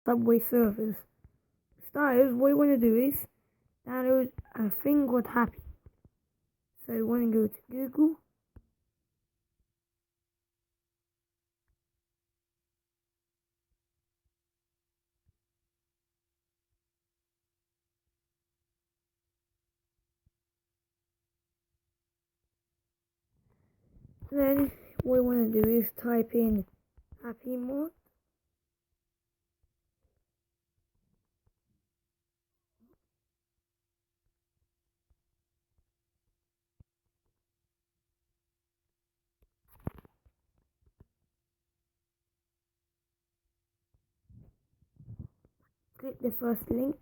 Subway Surfers. Starters, what you want to do is download a thing called Happy. So you want to go to Google. Then what you want to do is type in Happy Mod. Click the first link.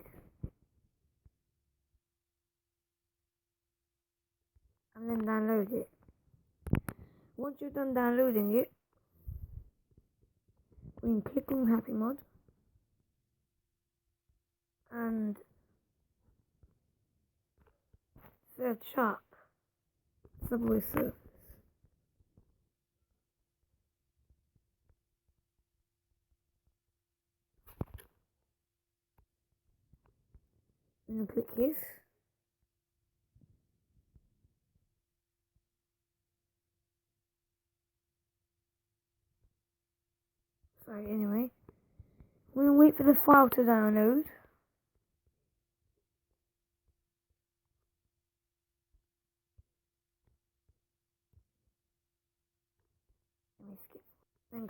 And then download it. Once you're done downloading it, we can click on Happy Mod and search up Subway Surfers. And click yes. Sorry, anyway. We're going to wait for the file to download. Let me skip. Then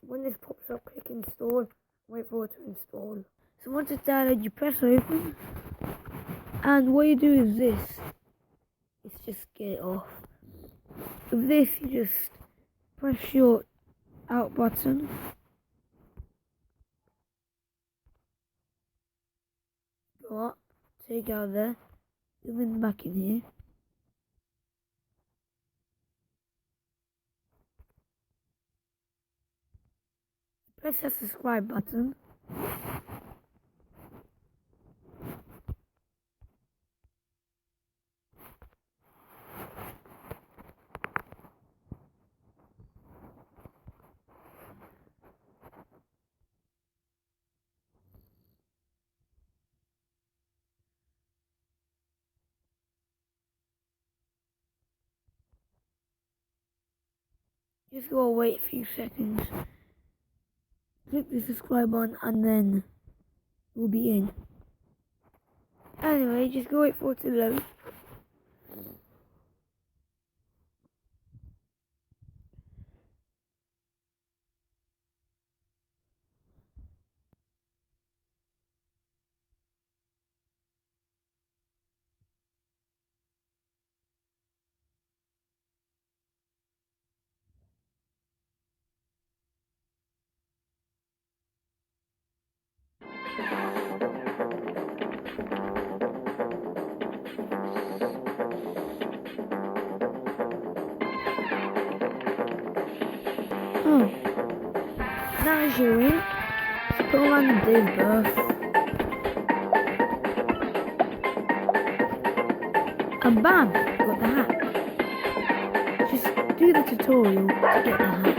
when this pops up, click install. Wait for it to install. So once it's downloaded, you press open. And what you do is this. It's just get it off. With this, you just press your out button. Go up, take out there, zoom in back in here. Press the subscribe button. Just gotta wait a few seconds. Click the subscribe button and then we'll be in. Anyway, just go wait for it to load. Oh, now as you're in, just put on the day of birth. And bam, got the hat. Just do the tutorial to get the hat.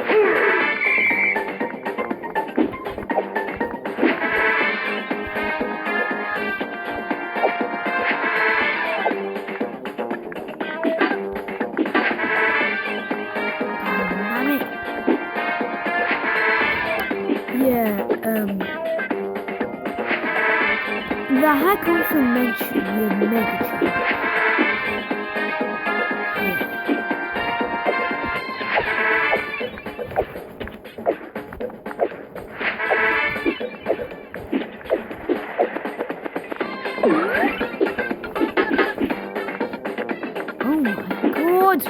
The hack also mentioned your mega chip. Oh my god!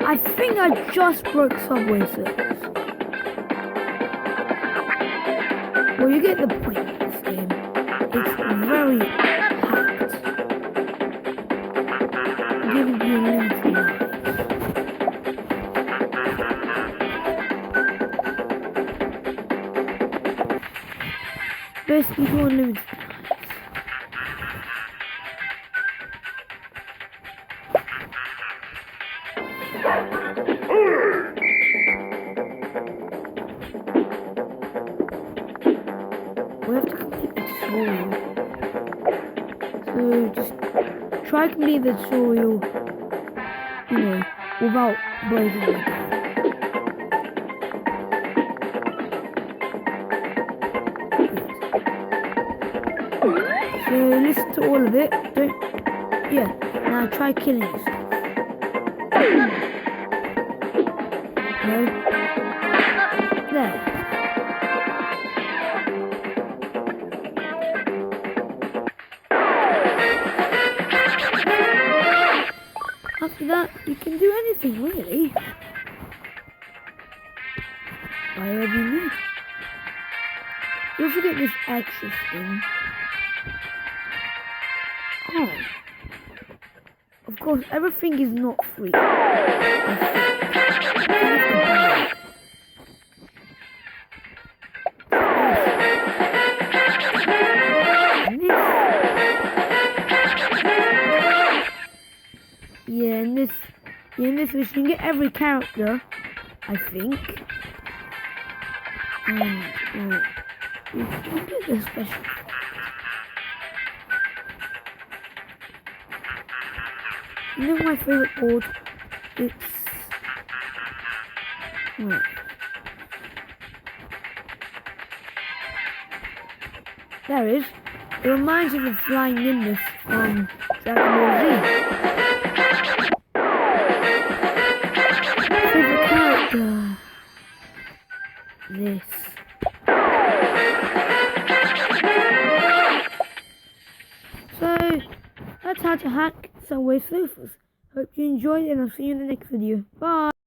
I think I just broke Subway Surfers. Well, you get the point of this game. It's very hacked. Giving you limited lives. Basically, you unlimited lives. try complete the tutorial, you know, without breaking the game. So listen to all of it. Now try killing yourself. No. There. After that, you can do anything really. Buy whatever you need. You also get this extra thing. Oh. Of course, everything is not free. In this which you can get every character, I think. You can get the special. You know my favorite board? It's there it is. It reminds me of the Flying Nimbus from Dragon Ball Z. Favorite character. This. So that's how to hack Subway Surfers. Hope you enjoyed it and I'll see you in the next video. Bye!